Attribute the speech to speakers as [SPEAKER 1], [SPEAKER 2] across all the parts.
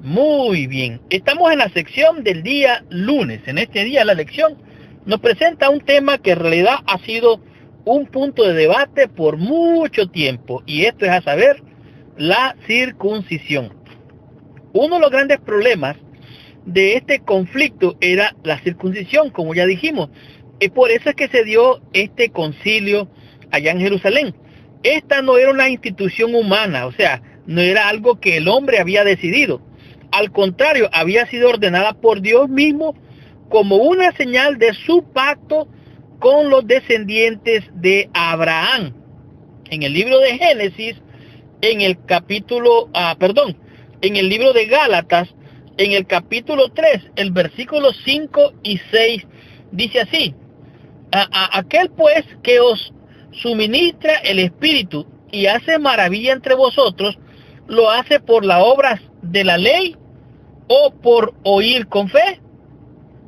[SPEAKER 1] Muy bien, estamos en la sección del día lunes. En este día la lección nos presenta un tema que en realidad ha sido un punto de debate por mucho tiempo, y esto es a saber, la circuncisión. Uno de los grandes problemas de este conflicto era la circuncisión, como ya dijimos, y por eso es que se dio este concilio allá en Jerusalén. Esta no era una institución humana, o sea, no era algo que el hombre había decidido. Al contrario, había sido ordenada por Dios mismo como una señal de su pacto con los descendientes de Abraham. En el libro de Génesis, en el capítulo, en el libro de Gálatas, en el capítulo 3, el versículo 5 y 6, dice así: aquel pues que os suministra el Espíritu y hace maravilla entre vosotros, ¿lo hace por las obras de la ley o por oír con fe?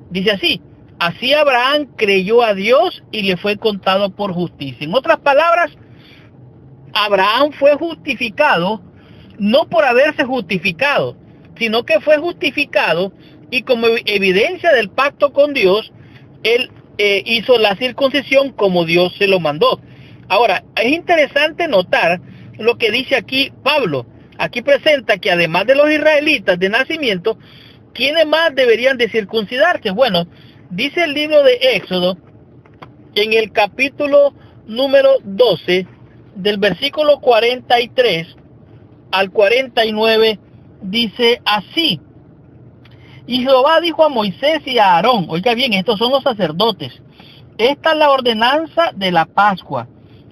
[SPEAKER 1] Dice así: así Abraham creyó a Dios y le fue contado por justicia. En otras palabras, Abraham fue justificado no por haberse justificado, sino que fue justificado, y como evidencia del pacto con Dios, él hizo la circuncisión como Dios se lo mandó. Ahora, es interesante notar lo que dice aquí Pablo. Aquí presenta que además de los israelitas de nacimiento, ¿quiénes más deberían de circuncidarse? Bueno, dice el libro de Éxodo, en el capítulo número 12, del versículo 43 al 49, dice así: y Jehová dijo a Moisés y a Aarón, oiga bien, estos son los sacerdotes, esta es la ordenanza de la Pascua,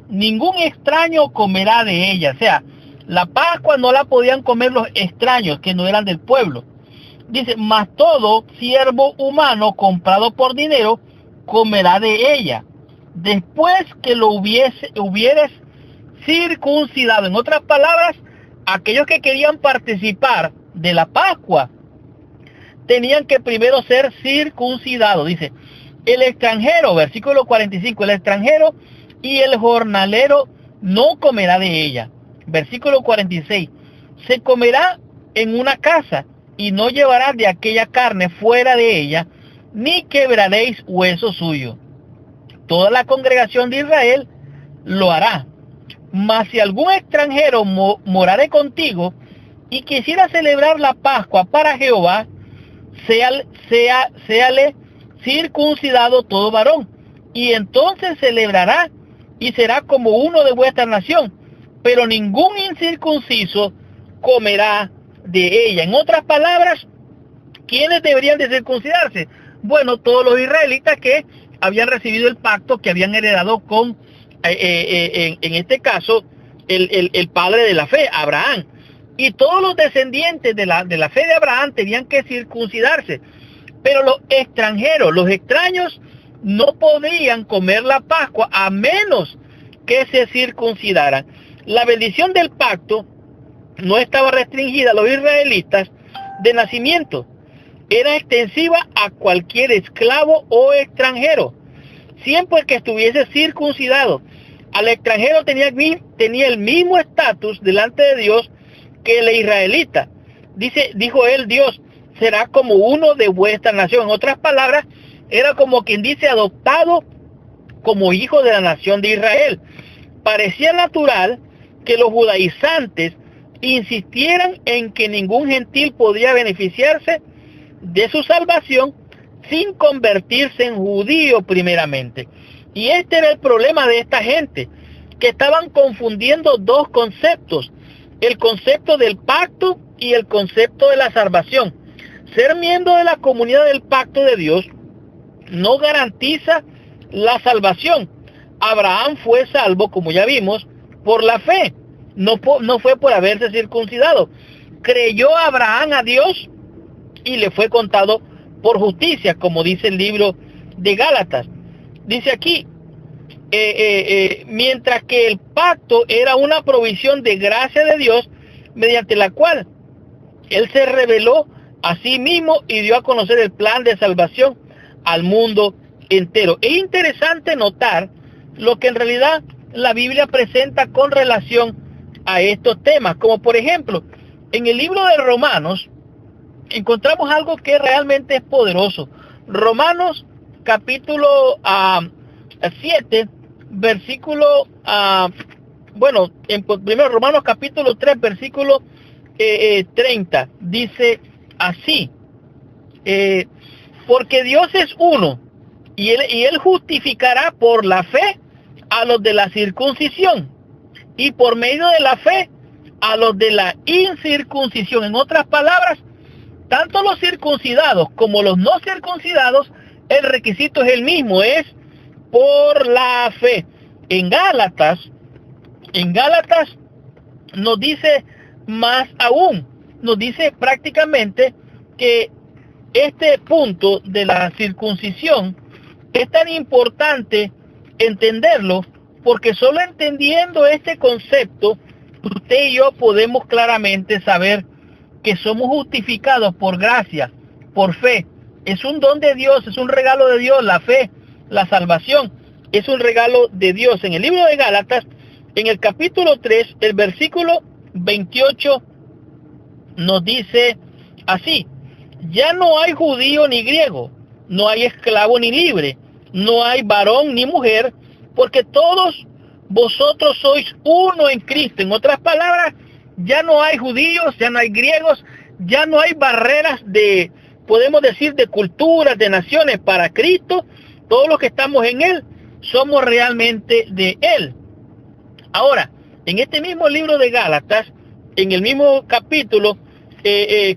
[SPEAKER 1] ningún extraño comerá de ella. O sea, la Pascua no la podían comer los extraños que no eran del pueblo. Dice: mas todo siervo humano comprado por dinero comerá de ella, después que lo hubieres circuncidado. En otras palabras, aquellos que querían participar de la Pascua tenían que primero ser circuncidados. Dice: el extranjero, versículo 45, el extranjero y el jornalero no comerá de ella. Versículo 46, se comerá en una casa, y no llevará de aquella carne fuera de ella, ni quebraréis hueso suyo. Toda la congregación de Israel lo hará. Mas si algún extranjero morare contigo y quisiera celebrar la Pascua para Jehová, séale circuncidado todo varón, y entonces celebrará y será como uno de vuestra nación, pero ningún incircunciso comerá de ella. En otras palabras, ¿quiénes deberían de circuncidarse? Bueno, todos los israelitas que habían recibido el pacto, que habían heredado con, en este caso, el padre de la fe, Abraham. Y todos los descendientes de la fe de Abraham tenían que circuncidarse. Pero los extranjeros, los extraños, no podían comer la Pascua a menos que se circuncidaran. La bendición del pacto no estaba restringida a los israelitas de nacimiento, era extensiva a cualquier esclavo o extranjero, siempre que estuviese circuncidado. Al extranjero tenía el mismo estatus delante de Dios que el israelita. Dijo él, Dios, será como uno de vuestra nación. En otras palabras, era como quien dice adoptado como hijo de la nación de Israel. Parecía natural que los judaizantes insistieran en que ningún gentil podía beneficiarse de su salvación sin convertirse en judío primeramente. Y este era el problema de esta gente, que estaban confundiendo dos conceptos: el concepto del pacto y el concepto de la salvación. Ser miembro de la comunidad del pacto de Dios no garantiza la salvación. Abraham fue salvo, como ya vimos, por la fe, no fue por haberse circuncidado. Creyó Abraham a Dios y le fue contado por justicia, como dice el libro de Gálatas. Dice aquí, mientras que el pacto era una provisión de gracia de Dios, mediante la cual Él se reveló a sí mismo y dio a conocer el plan de salvación al mundo entero. Es interesante notar lo que en realidad la Biblia presenta con relación a estos temas, como por ejemplo, en el libro de Romanos, encontramos algo que realmente es poderoso. Romanos capítulo 7, versículo, primero Romanos capítulo 3, versículo 30, dice así, porque Dios es uno, y él justificará por la fe a los de la circuncisión, y por medio de la fe a los de la incircuncisión. En otras palabras, tanto los circuncidados como los no circuncidados, el requisito es el mismo, es por la fe. En Gálatas nos dice más aún, nos dice prácticamente que este punto de la circuncisión es tan importante entenderlo, porque solo entendiendo este concepto, usted y yo podemos claramente saber que somos justificados por gracia, por fe. Es un don de Dios, es un regalo de Dios, la fe, la salvación, es un regalo de Dios. En el libro de Gálatas, en el capítulo 3, el versículo 28, nos dice así: ya no hay judío ni griego, no hay esclavo ni libre, no hay varón ni mujer, porque todos vosotros sois uno en Cristo. En otras palabras, ya no hay judíos, ya no hay griegos, ya no hay barreras de, podemos decir, de culturas, de naciones. Para Cristo, todos los que estamos en Él, somos realmente de Él. Ahora, en este mismo libro de Gálatas, en el mismo capítulo,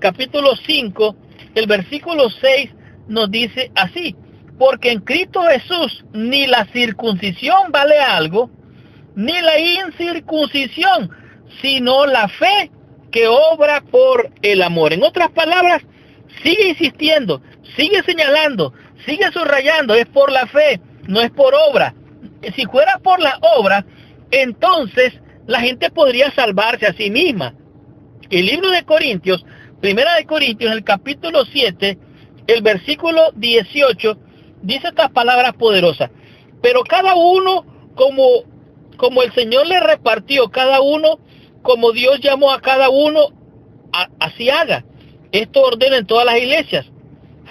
[SPEAKER 1] capítulo 5, el versículo 6 nos dice así: porque en Cristo Jesús ni la circuncisión vale algo, ni la incircuncisión, sino la fe que obra por el amor. En otras palabras, sigue insistiendo, sigue señalando, sigue subrayando, es por la fe, no es por obra. Si fuera por la obra, entonces la gente podría salvarse a sí misma. El libro de Corintios, primera de Corintios, el capítulo 7, el versículo 18, dice estas palabras poderosas: pero cada uno como el Señor le repartió, cada uno como Dios llamó a cada uno, así haga. Esto ordena en todas las iglesias.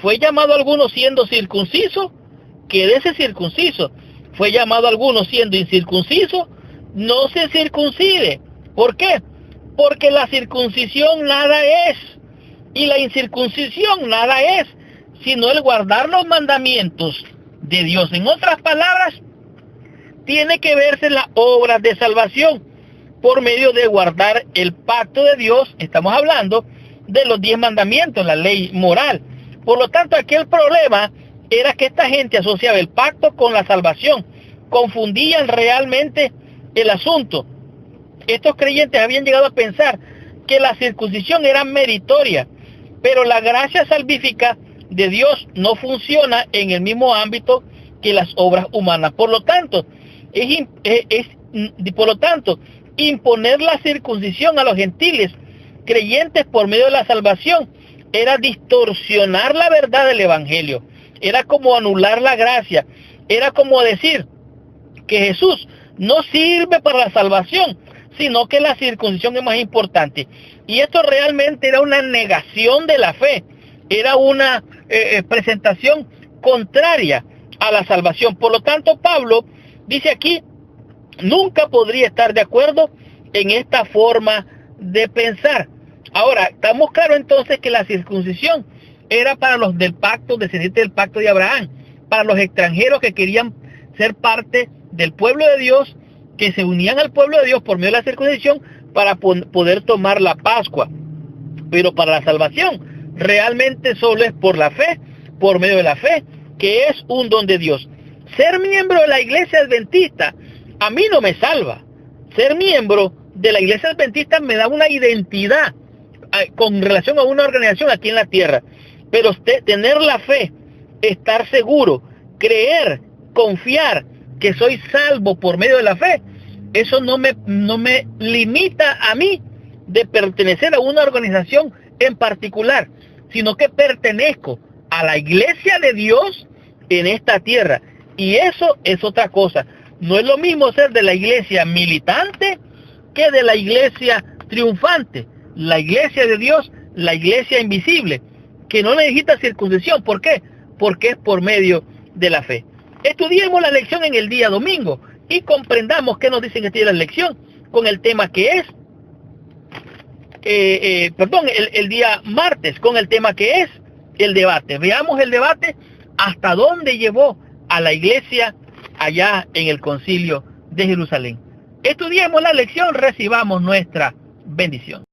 [SPEAKER 1] Fue llamado a alguno siendo circunciso, quédese circunciso. Fue llamado a alguno siendo incircunciso, no se circuncide. ¿Por qué? Porque la circuncisión nada es, y la incircuncisión nada es, sino el guardar los mandamientos de Dios. En otras palabras, tiene que verse las obras de salvación por medio de guardar el pacto de Dios. Estamos hablando de los 10 mandamientos, la ley moral. Por lo tanto, aquí el problema era que esta gente asociaba el pacto con la salvación, confundían realmente el asunto. Estos creyentes habían llegado a pensar que la circuncisión era meritoria, pero la gracia salvífica de Dios no funciona en el mismo ámbito que las obras humanas. Por lo tanto, imponer la circuncisión a los gentiles creyentes por medio de la salvación era distorsionar la verdad del evangelio, era como anular la gracia, era como decir que Jesús no sirve para la salvación, sino que la circuncisión es más importante. Y esto realmente era una negación de la fe, era una presentación contraria a la salvación. Por lo tanto, Pablo dice aquí, nunca podría estar de acuerdo en esta forma de pensar. Ahora, estamos claros entonces que la circuncisión era para los del pacto, descendientes del pacto de Abraham, para los extranjeros que querían ser parte del pueblo de Dios, que se unían al pueblo de Dios por medio de la circuncisión para poder tomar la Pascua. Pero para la salvación, realmente solo es por la fe, por medio de la fe, que es un don de Dios. Ser miembro de la iglesia adventista a mí no me salva. Ser miembro de la iglesia adventista me da una identidad con relación a una organización aquí en la tierra. Pero tener la fe, estar seguro, creer, confiar que soy salvo por medio de la fe, eso no me limita a mí de pertenecer a una organización en particular, sino que pertenezco a la iglesia de Dios en esta tierra. Y eso es otra cosa. No es lo mismo ser de la iglesia militante que de la iglesia triunfante. La iglesia de Dios, la iglesia invisible, que no necesita circuncisión. ¿Por qué? Porque es por medio de la fe. Estudiemos la lección en el día domingo y comprendamos qué nos dicen que tiene la lección con el tema que es, el día martes, con el tema que es el debate. Veamos el debate hasta dónde llevó a la iglesia allá en el concilio de Jerusalén. Estudiemos la lección, recibamos nuestra bendición.